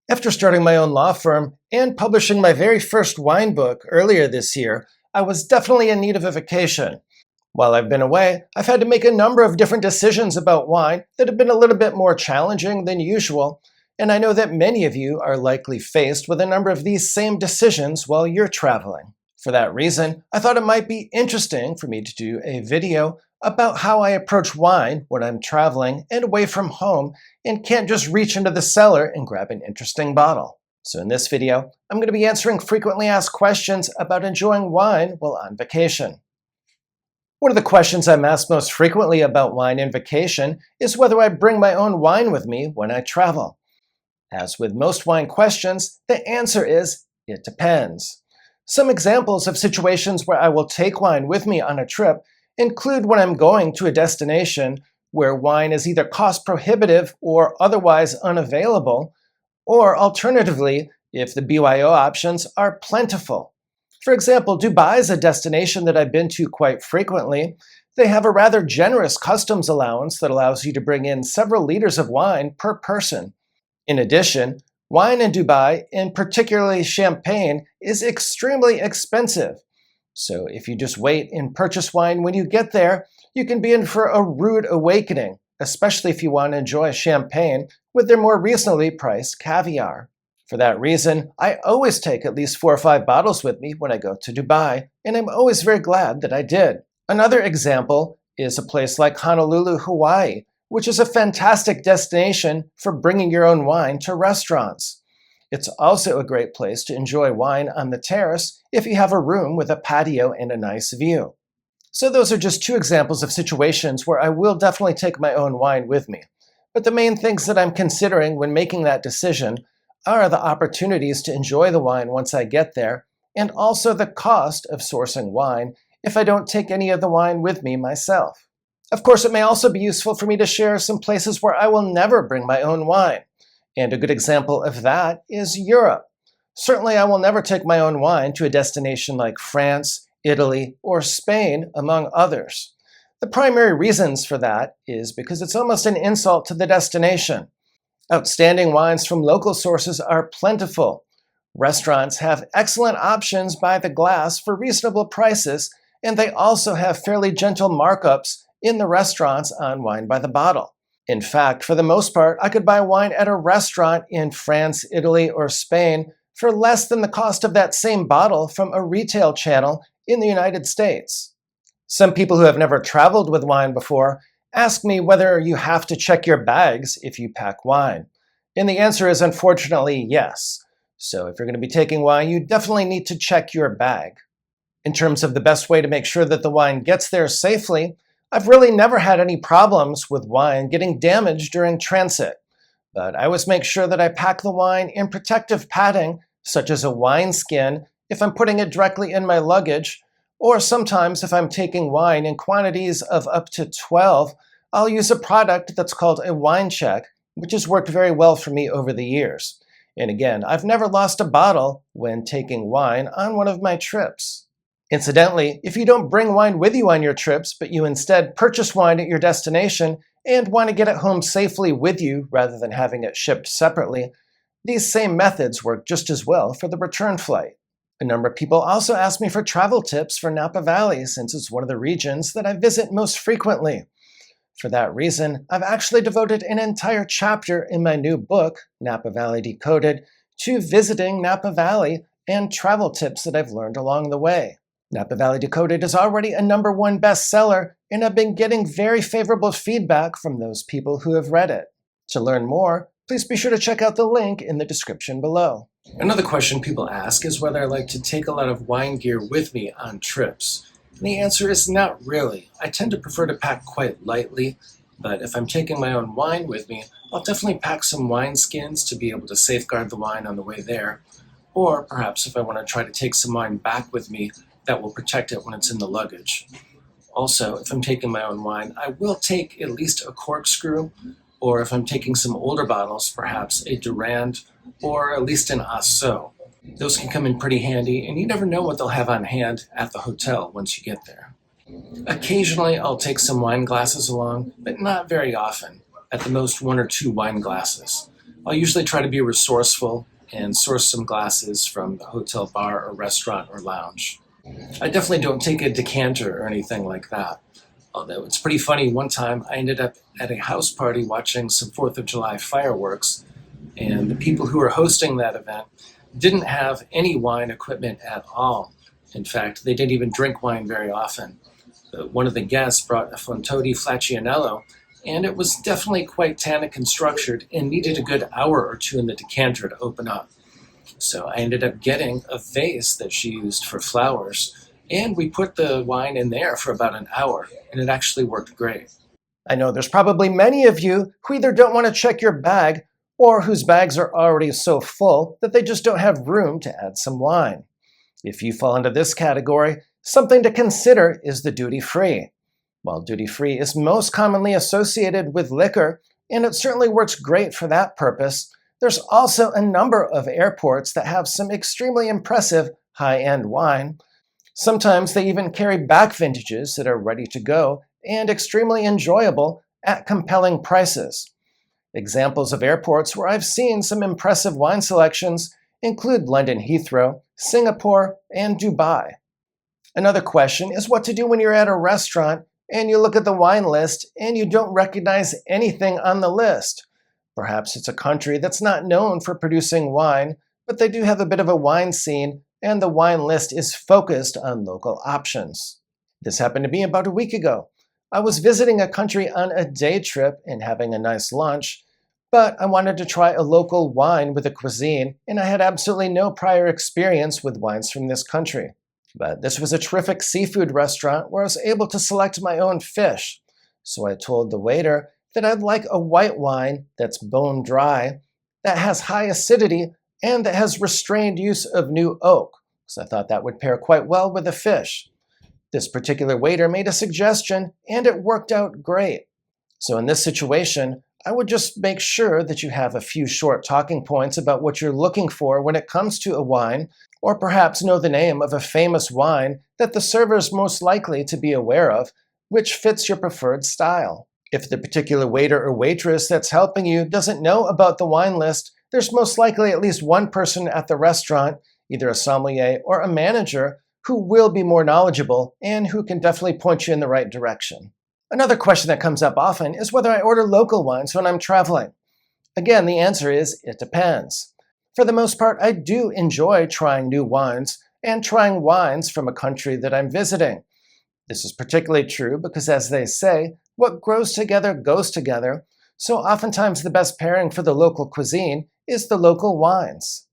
After starting my own law firm and publishing my very first wine book earlier this year, I was definitely in need of a vacation. While I've been away, I've had to make a number of different decisions about wine that have been a little bit more challenging than usual, and I know that many of you are likely faced with a number of these same decisions while you're traveling. For that reason, I thought it might be interesting for me to do a video about how I approach wine when I'm traveling and away from home and can't just reach into the cellar and grab an interesting bottle. So in this video, I'm going to be answering frequently asked questions about enjoying wine while on vacation. One of the questions I'm asked most frequently about wine and vacation is whether I bring my own wine with me when I travel. As with most wine questions, the answer is, it depends. Some examples of situations where I will take wine with me on a trip include when I'm going to a destination where wine is either cost prohibitive or otherwise unavailable, or alternatively, if the BYO options are plentiful. For example, Dubai is a destination that I've been to quite frequently. They have a rather generous customs allowance that allows you to bring in several liters of wine per person. In addition, wine in Dubai, and particularly champagne, is extremely expensive. So if you just wait and purchase wine when you get there, you can be in for a rude awakening, especially if you want to enjoy champagne with their more reasonably priced caviar. For that reason, I always take at least 4 or 5 bottles with me when I go to Dubai, and I'm always very glad that I did. Another example is a place like Honolulu, Hawaii, which is a fantastic destination for bringing your own wine to restaurants. It's also a great place to enjoy wine on the terrace if you have a room with a patio and a nice view. So those are just 2 examples of situations where I will definitely take my own wine with me. But the main things that I'm considering when making that decision are the opportunities to enjoy the wine once I get there, and also the cost of sourcing wine if I don't take any of the wine with me myself. Of course, it may also be useful for me to share some places where I will never bring my own wine. And a good example of that is Europe. Certainly, I will never take my own wine to a destination like France, Italy, or Spain, among others. The primary reasons for that is because it's almost an insult to the destination. Outstanding wines from local sources are plentiful. Restaurants have excellent options by the glass for reasonable prices, and they also have fairly gentle markups in the restaurants on wine by the bottle. In fact, for the most part, I could buy wine at a restaurant in France, Italy, or Spain for less than the cost of that same bottle from a retail channel in the United States. Some people who have never traveled with wine before ask me whether you have to check your bags if you pack wine. And the answer is unfortunately yes. So if you're going to be taking wine, you definitely need to check your bag. In terms of the best way to make sure that the wine gets there safely, I've really never had any problems with wine getting damaged during transit, but I always make sure that I pack the wine in protective padding, such as a wine skin, if I'm putting it directly in my luggage, or sometimes if I'm taking wine in quantities of up to 12, I'll use a product that's called a wine check, which has worked very well for me over the years. And again, I've never lost a bottle when taking wine on one of my trips. Incidentally, if you don't bring wine with you on your trips, but you instead purchase wine at your destination and want to get it home safely with you rather than having it shipped separately, these same methods work just as well for the return flight. A number of people also ask me for travel tips for Napa Valley since it's one of the regions that I visit most frequently. For that reason, I've actually devoted an entire chapter in my new book, Napa Valley Decoded, to visiting Napa Valley and travel tips that I've learned along the way. Napa Valley Decoded is already a #1 bestseller, and I've been getting very favorable feedback from those people who have read it. To learn more, please be sure to check out the link in the description below. Another question people ask is whether I like to take a lot of wine gear with me on trips. And the answer is not really. I tend to prefer to pack quite lightly, but if I'm taking my own wine with me, I'll definitely pack some wine skins to be able to safeguard the wine on the way there. Or perhaps if I want to try to take some wine back with me, that will protect it when it's in the luggage. Also, if I'm taking my own wine, I will take at least a corkscrew, or if I'm taking some older bottles, perhaps a Durand, or at least an Asso. Those can come in pretty handy, and you never know what they'll have on hand at the hotel once you get there. Occasionally, I'll take some wine glasses along, but not very often, at the most 1 or 2 wine glasses. I'll usually try to be resourceful and source some glasses from the hotel bar or restaurant or lounge. I definitely don't take a decanter or anything like that. Although it's pretty funny, one time I ended up at a house party watching some 4th of July fireworks, and the people who were hosting that event didn't have any wine equipment at all. In fact, they didn't even drink wine very often. But one of the guests brought a Fontoti Flaccianello, and it was definitely quite tannic and structured and needed a good hour or two in the decanter to open up. So I ended up getting a vase that she used for flowers, and we put the wine in there for about an hour, and it actually worked great. I know there's probably many of you who either don't want to check your bag or whose bags are already so full that they just don't have room to add some wine. If you fall into this category, something to consider is the duty-free. While duty-free is most commonly associated with liquor, and it certainly works great for that purpose, there's also a number of airports that have some extremely impressive high-end wine. Sometimes they even carry back vintages that are ready to go and extremely enjoyable at compelling prices. Examples of airports where I've seen some impressive wine selections include London Heathrow, Singapore, and Dubai. Another question is what to do when you're at a restaurant and you look at the wine list and you don't recognize anything on the list. Perhaps it's a country that's not known for producing wine, but they do have a bit of a wine scene, and the wine list is focused on local options. This happened to me about a week ago. I was visiting a country on a day trip and having a nice lunch, but I wanted to try a local wine with a cuisine, and I had absolutely no prior experience with wines from this country. But this was a terrific seafood restaurant where I was able to select my own fish. So I told the waiter that I'd like a white wine that's bone dry, that has high acidity, and that has restrained use of new oak, because I thought that would pair quite well with the fish. This particular waiter made a suggestion, and it worked out great. So in this situation, I would just make sure that you have a few short talking points about what you're looking for when it comes to a wine, or perhaps know the name of a famous wine that the server is most likely to be aware of, which fits your preferred style. If the particular waiter or waitress that's helping you doesn't know about the wine list, there's most likely at least one person at the restaurant, either a sommelier or a manager, who will be more knowledgeable and who can definitely point you in the right direction. Another question that comes up often is whether I order local wines when I'm traveling. Again, the answer is it depends. For the most part, I do enjoy trying new wines and trying wines from a country that I'm visiting. This is particularly true because, as they say, what grows together goes together, so oftentimes the best pairing for the local cuisine is the local wines.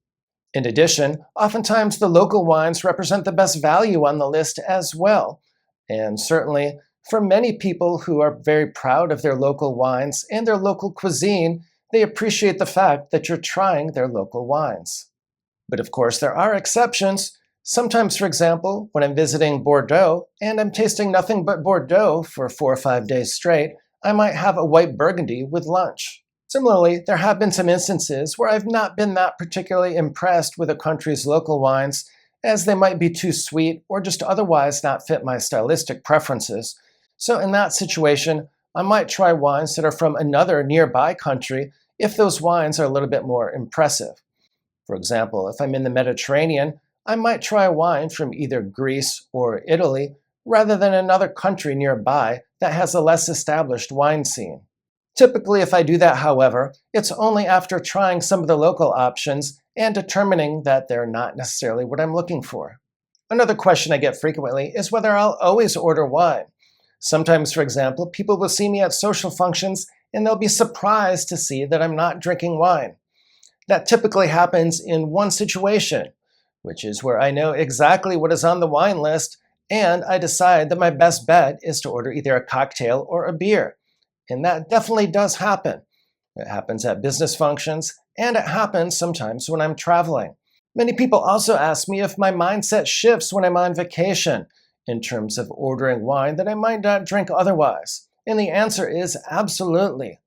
In addition, oftentimes the local wines represent the best value on the list as well, and certainly for many people who are very proud of their local wines and their local cuisine, they appreciate the fact that you're trying their local wines. But of course, there are exceptions. Sometimes, for example, when I'm visiting Bordeaux and I'm tasting nothing but Bordeaux for 4 or 5 days straight, I might have a white Burgundy with lunch. Similarly, there have been some instances where I've not been that particularly impressed with a country's local wines, as they might be too sweet or just otherwise not fit my stylistic preferences. So in that situation, I might try wines that are from another nearby country if those wines are a little bit more impressive. For example, if I'm in the Mediterranean, I might try a wine from either Greece or Italy rather than another country nearby that has a less established wine scene. Typically, if I do that, however, it's only after trying some of the local options and determining that they're not necessarily what I'm looking for. Another question I get frequently is whether I'll always order wine. Sometimes, for example, people will see me at social functions and they'll be surprised to see that I'm not drinking wine. That typically happens in one situation, which is where I know exactly what is on the wine list and I decide that my best bet is to order either a cocktail or a beer. And that definitely does happen. It happens at business functions, and it happens sometimes when I'm traveling. Many people also ask me if my mindset shifts when I'm on vacation in terms of ordering wine that I might not drink otherwise. And the answer is absolutely.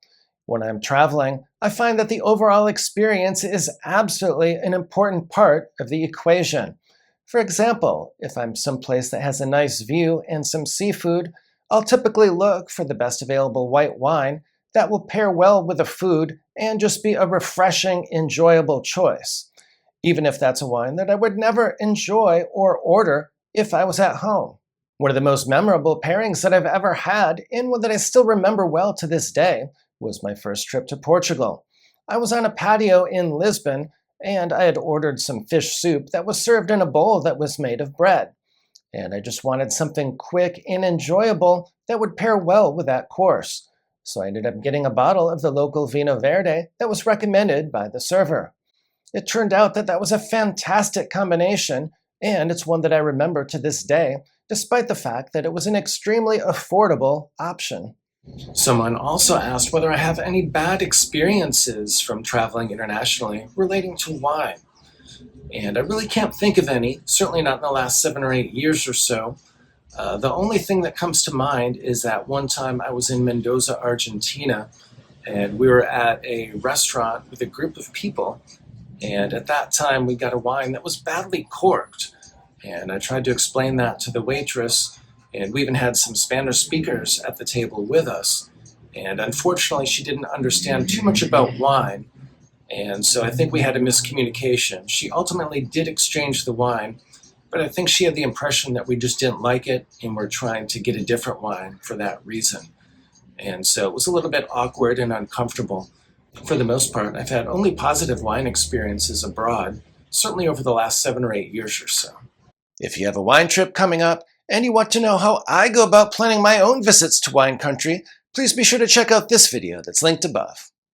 When I'm traveling, I find that the overall experience is absolutely an important part of the equation. For example, if I'm someplace that has a nice view and some seafood, I'll typically look for the best available white wine that will pair well with the food and just be a refreshing, enjoyable choice, even if that's a wine that I would never enjoy or order if I was at home. One of the most memorable pairings that I've ever had, and one that I still remember well to this day, was my first trip to Portugal. I was on a patio in Lisbon, and I had ordered some fish soup that was served in a bowl that was made of bread. And I just wanted something quick and enjoyable that would pair well with that course. So I ended up getting a bottle of the local Vinho Verde that was recommended by the server. It turned out that that was a fantastic combination, and it's one that I remember to this day, despite the fact that it was an extremely affordable option. Someone also asked whether I have any bad experiences from traveling internationally relating to wine. And I really can't think of any, certainly not in the last 7 or 8 years or so. The only thing that comes to mind is that one time I was in Mendoza, Argentina, and we were at a restaurant with a group of people. And at that time, we got a wine that was badly corked. And I tried to explain that to the waitress, and we even had some Spanish speakers at the table with us. And unfortunately, she didn't understand too much about wine, and so I think we had a miscommunication. She ultimately did exchange the wine, but I think she had the impression that we just didn't like it, and we're trying to get a different wine for that reason. And so it was a little bit awkward and uncomfortable. For the most part, I've had only positive wine experiences abroad, certainly over the last 7 or 8 years or so. If you have a wine trip coming up and you want to know how I go about planning my own visits to wine country, please be sure to check out this video that's linked above.